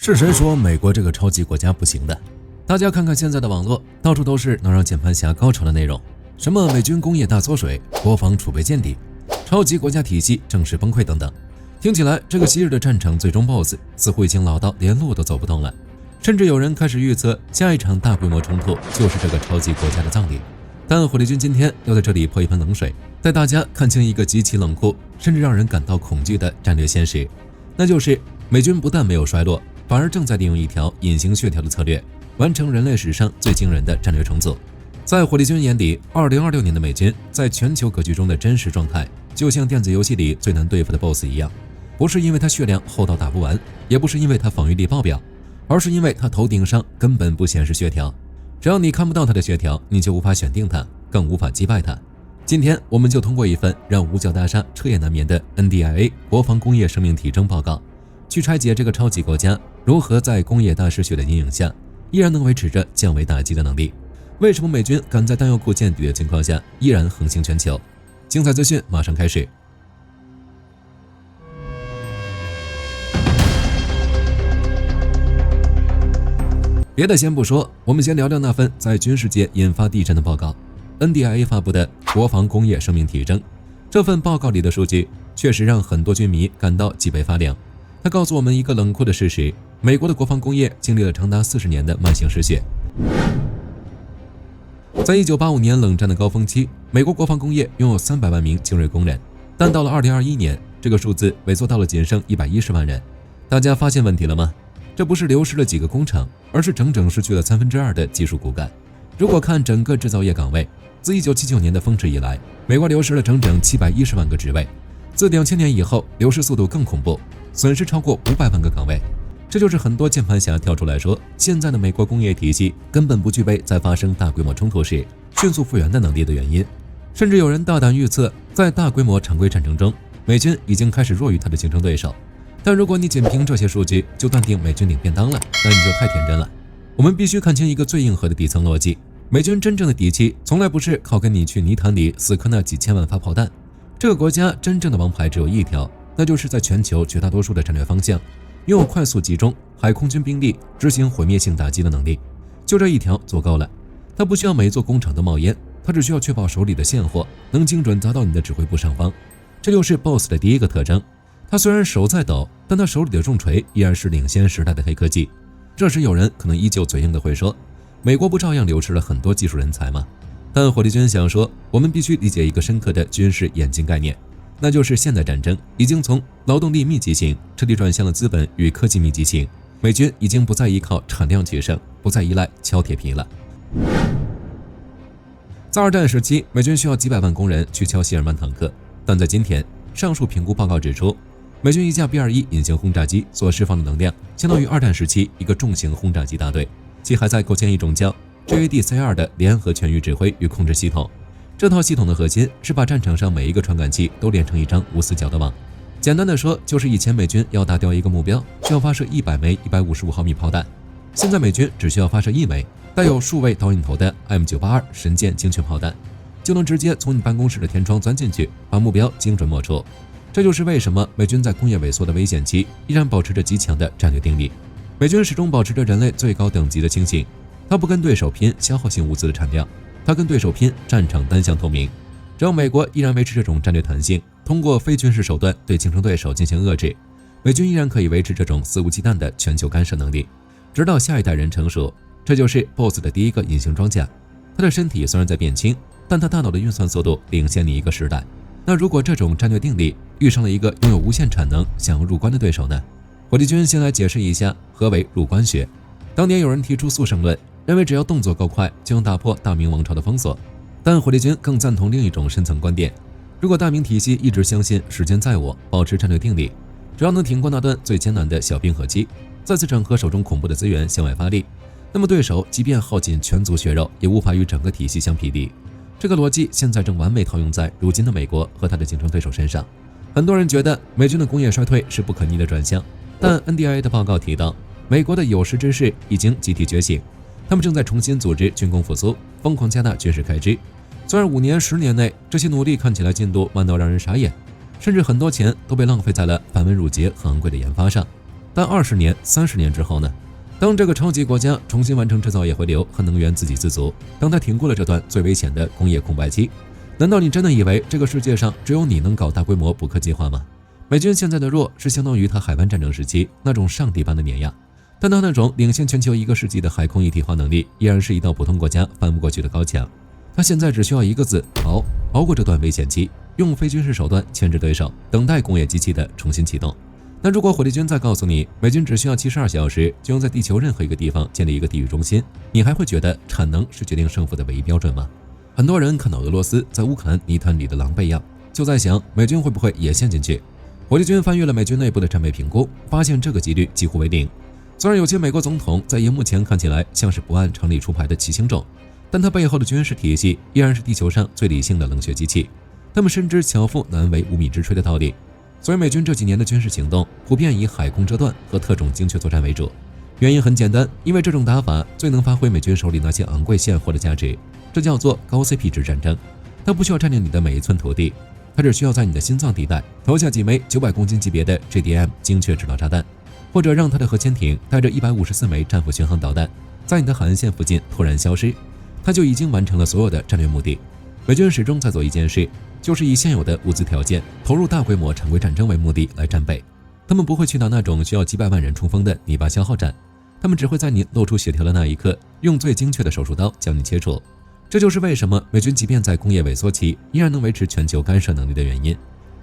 是谁说美国这个超级国家不行的？大家看看现在的网络，到处都是能让键盘侠高潮的内容，什么美军工业大缩水，国防储备见底，超级国家体系正式崩溃等等。听起来这个昔日的战场最终 BOSS 似乎已经老到连路都走不动了，甚至有人开始预测下一场大规模冲突就是这个超级国家的葬礼。但火力军今天要在这里泼一盆冷水，带大家看清一个极其冷酷甚至让人感到恐惧的战略现实，那就是美军不但没有衰落，反而正在利用一条隐形血条的策略，完成人类史上最惊人的战略重组。在火力军眼里，2026年的美军在全球格局中的真实状态，就像电子游戏里最难对付的 BOSS 一样，不是因为他血量厚到打不完，也不是因为他防御力爆表，而是因为他头顶上根本不显示血条。只要你看不到他的血条，你就无法选定他，更无法击败他。今天我们就通过一份让五角大厦彻夜难眠的 NDIA 国防工业生命体征报告，去拆解这个超级国家如何在工业大失血的阴影下，依然能维持着降维打击的能力。为什么美军敢在弹药库见底的情况下依然横行全球？精彩资讯马上开始。别的先不说，我们先聊聊那份在军事界引发地震的报告 NDIA 发布的国防工业生命体征。这份报告里的数据确实让很多军迷感到脊背发凉。它告诉我们一个冷酷的事实：美国的国防工业经历了长达40年的慢性失血。在1985年冷战的高峰期，美国国防工业拥有300万名精锐工人，但到了2021年，这个数字萎缩到了仅剩110万人。大家发现问题了吗？这不是流失了几个工厂，而是整整失去了2/3的技术骨干。如果看整个制造业岗位，自1979年的峰值以来，美国流失了整整710万个职位。自2000年以后，流失速度更恐怖，损失超过500万个岗位。这就是很多键盘侠跳出来说，现在的美国工业体系根本不具备在发生大规模冲突时迅速复原的能力的原因。甚至有人大胆预测，在大规模常规战争中，美军已经开始弱于他的竞争对手。但如果你仅凭这些数据就断定美军领便当了，那你就太天真了。我们必须看清一个最硬核的底层逻辑：美军真正的底气从来不是靠跟你去泥潭里死磕那几千万发炮弹。这个国家真正的王牌只有一条，那就是在全球绝大多数的战略方向拥有快速集中海空军兵力执行毁灭性打击的能力。就这一条足够了。它不需要每座工厂都冒烟，它只需要确保手里的现货能精准砸到你的指挥部上方。这就是 BOSS 的第一个特征。他虽然手在抖，但他手里的重锤依然是领先时代的黑科技。这时有人可能依旧嘴硬的会说，美国不照样流失了很多技术人才吗？但火力军想说，我们必须理解一个深刻的军事演进概念，那就是现代战争已经从劳动力密集型彻底转向了资本与科技密集型。美军已经不再依靠产量取胜，不再依赖敲铁皮了。在二战时期，美军需要几百万工人去敲希尔曼坦克，但在今天，上述评估报告指出，美军一架 B-21隐形轰炸机所释放的能量，相当于二战时期一个重型轰炸机大队。其还在构建一种叫 JADC2 的联合全域指挥与控制系统。这套系统的核心是把战场上每一个传感器都连成一张无死角的网。简单的说，就是以前美军要打掉一个目标，需要发射100枚155毫米炮弹，现在美军只需要发射1枚带有数位导引头的 M982神剑精确炮弹，就能直接从你办公室的天窗钻进去，把目标精准抹除。这就是为什么美军在工业萎缩的危险期依然保持着极强的战略定力。美军始终保持着人类最高等级的清醒，他不跟对手拼消耗性物资的产量，他跟对手拼战场单向透明。只要美国依然维持这种战略弹性，通过非军事手段对竞争对手进行遏制，美军依然可以维持这种肆无忌惮的全球干涉能力，直到下一代人成熟。这就是 BOSS 的第一个隐形装甲。他的身体虽然在变轻，但他大脑的运算速度领先你一个时代。那如果这种战略定力遇上了一个拥有无限产能想要入关的对手呢？火力军先来解释一下何为入关学。当年有人提出速胜论，认为只要动作够快就能打破大明王朝的封锁，但火力军更赞同另一种深层观点：如果大明体系一直相信时间在我，保持战略定力，只要能挺过那段最艰难的小冰河期，再次整合手中恐怖的资源向外发力，那么对手即便耗尽全族血肉，也无法与整个体系相匹敌。这个逻辑现在正完美套用在如今的美国和他的竞争对手身上。很多人觉得美军的工业衰退是不可逆的转向，但 NDIA 的报告提到，美国的有识之士已经集体觉醒，他们正在重新组织军工复苏，疯狂加大军事开支。虽然5年10年内这些努力看起来进度慢到让人傻眼，甚至很多钱都被浪费在了繁文缛节和昂贵的研发上，但20年、30年之后呢？当这个超级国家重新完成制造业回流和能源自给自足，当它挺过了这段最危险的工业空白期，难道你真的以为这个世界上只有你能搞大规模补课计划吗？美军现在的弱是相当于他海湾战争时期那种上帝般的碾压，但他那种领先全球1个世纪的海空一体化能力依然是一道普通国家翻不过去的高墙。他现在只需要一个字：熬过这段危险期，用非军事手段牵制对手，等待工业机器的重新启动。那如果火力军再告诉你，美军只需要72小时就能在地球任何一个地方建立一个地域中心，你还会觉得产能是决定胜负的唯一标准吗？很多人看到俄罗斯在乌克兰泥潭里的狼狈样，就在想美军会不会也陷进去。火力军翻阅了美军内部的战备评估，发现这个几率几乎为零。虽然有些美国总统在荧幕前看起来像是不按常理出牌的奇星种，但他背后的军事体系依然是地球上最理性的冷血机器。他们深知巧妇难为无米之炊的道理。所以美军这几年的军事行动普遍以海空遮断和特种精确作战为主，原因很简单，因为这种打法最能发挥美军手里那些昂贵现货的价值，这叫做高 CP 值战争。它不需要占领你的每一寸土地，它只需要在你的心脏地带投下几枚900公斤级别的 GDM 精确制导炸弹，或者让它的核潜艇带着154枚战斧巡航导弹在你的海岸线附近突然消失，它就已经完成了所有的战略目的。美军始终在做一件事，就是以现有的物资条件投入大规模常规战争为目的来战备。他们不会去到那种需要几百万人冲锋的泥巴消耗战，他们只会在你露出血条的那一刻，用最精确的手术刀将你切除。这就是为什么美军即便在工业萎缩期依然能维持全球干涉能力的原因。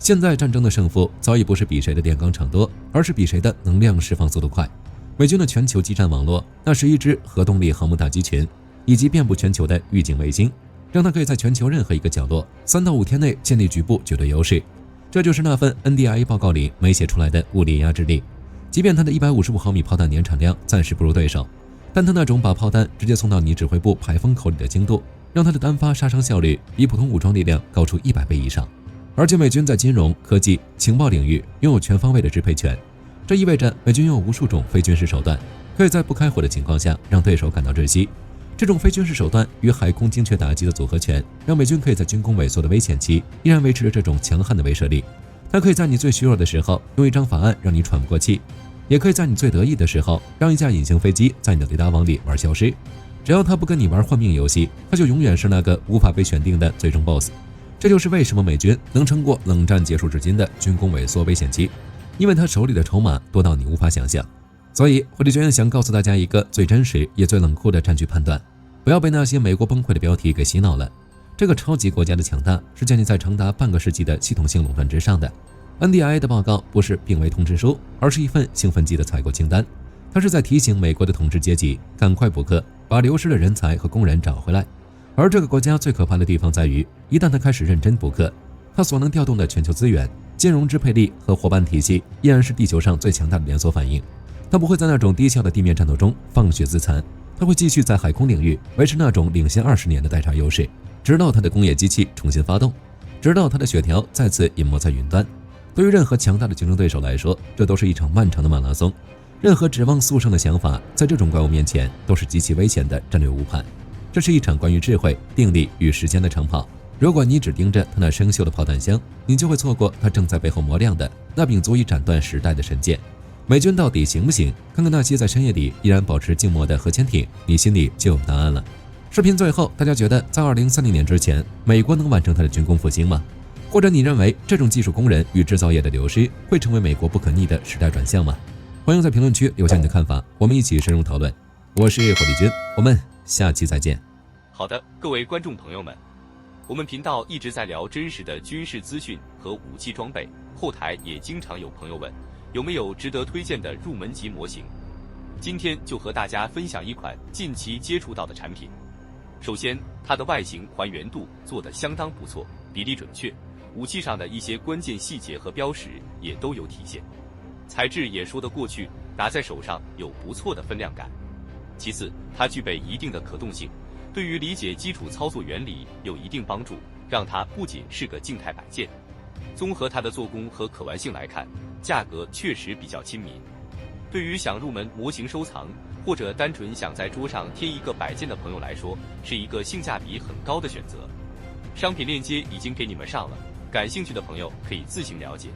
现在战争的胜负早已不是比谁的炼钢厂多，而是比谁的能量释放速度快。美军的全球基站网络，那11支核动力航母打击群，以及遍布全球的预警卫星，让它可以在全球任何一个角落3到5天内建立局部绝对优势。这就是那份 NDIA 报告里没写出来的物理压制力。即便它的155毫米炮弹年产量暂时不如对手，但它那种把炮弹直接送到你指挥部排风口里的精度，让它的单发杀伤效率比普通武装力量高出100倍以上。而且美军在金融、科技、情报领域拥有全方位的支配权，这意味着美军拥有无数种非军事手段，可以在不开火的情况下让对手感到窒息。这种非军事手段与海空精确打击的组合拳，让美军可以在军工萎缩的危险期依然维持着这种强悍的威慑力。它可以在你最虚弱的时候用一张法案让你喘不过气，也可以在你最得意的时候让一架隐形飞机在你的雷达网里玩消失。只要它不跟你玩换命游戏，它就永远是那个无法被选定的最终 BOSS。这就是为什么美军能撑过冷战结束至今的军工萎缩危险期，因为他手里的筹码多到你无法想象。所以火力军想告诉大家一个最真实也最冷酷的战局判断，不要被那些美国崩溃的标题给洗脑了。这个超级国家的强大是建立在长达半个世纪的系统性垄断之上的。NDIA 的报告不是病危通知书，而是一份兴奋剂的采购清单。它是在提醒美国的统治阶级赶快补课，把流失的人才和工人找回来。而这个国家最可怕的地方在于，一旦它开始认真补课，它所能调动的全球资源、金融支配力和伙伴体系依然是地球上最强大的连锁反应。它不会在那种低效的地面战斗中放血自残，它会继续在海空领域维持那种领先20年的代差优势，直到它的工业机器重新发动，直到它的血条再次隐没在云端。对于任何强大的竞争对手来说，这都是一场漫长的马拉松。任何指望速胜的想法，在这种怪物面前都是极其危险的战略误判。这是一场关于智慧、定力与时间的长跑。如果你只盯着它那生锈的炮弹箱，你就会错过它正在背后磨亮的那柄足以斩断时代的神剑。美军到底行不行？看看那些在深夜里依然保持静默的核潜艇，你心里就有答案了。视频最后，大家觉得在2030年之前，美国能完成它的军工复兴吗？或者你认为这种技术工人与制造业的流失会成为美国不可逆的时代转向吗？欢迎在评论区留下你的看法，我们一起深入讨论。我是火力军，我们下期再见。好的，各位观众朋友们，我们频道一直在聊真实的军事资讯和武器装备，后台也经常有朋友问，有没有值得推荐的入门级模型？今天就和大家分享一款近期接触到的产品。首先，它的外形还原度做得相当不错，比例准确，武器上的一些关键细节和标识也都有体现，材质也说得过去，拿在手上有不错的分量感。其次，它具备一定的可动性，对于理解基础操作原理有一定帮助，让它不仅是个静态摆件。综合它的做工和可玩性来看，价格确实比较亲民。对于想入门模型收藏，或者单纯想在桌上贴一个摆件的朋友来说，是一个性价比很高的选择。商品链接已经给你们上了，感兴趣的朋友可以自行了解。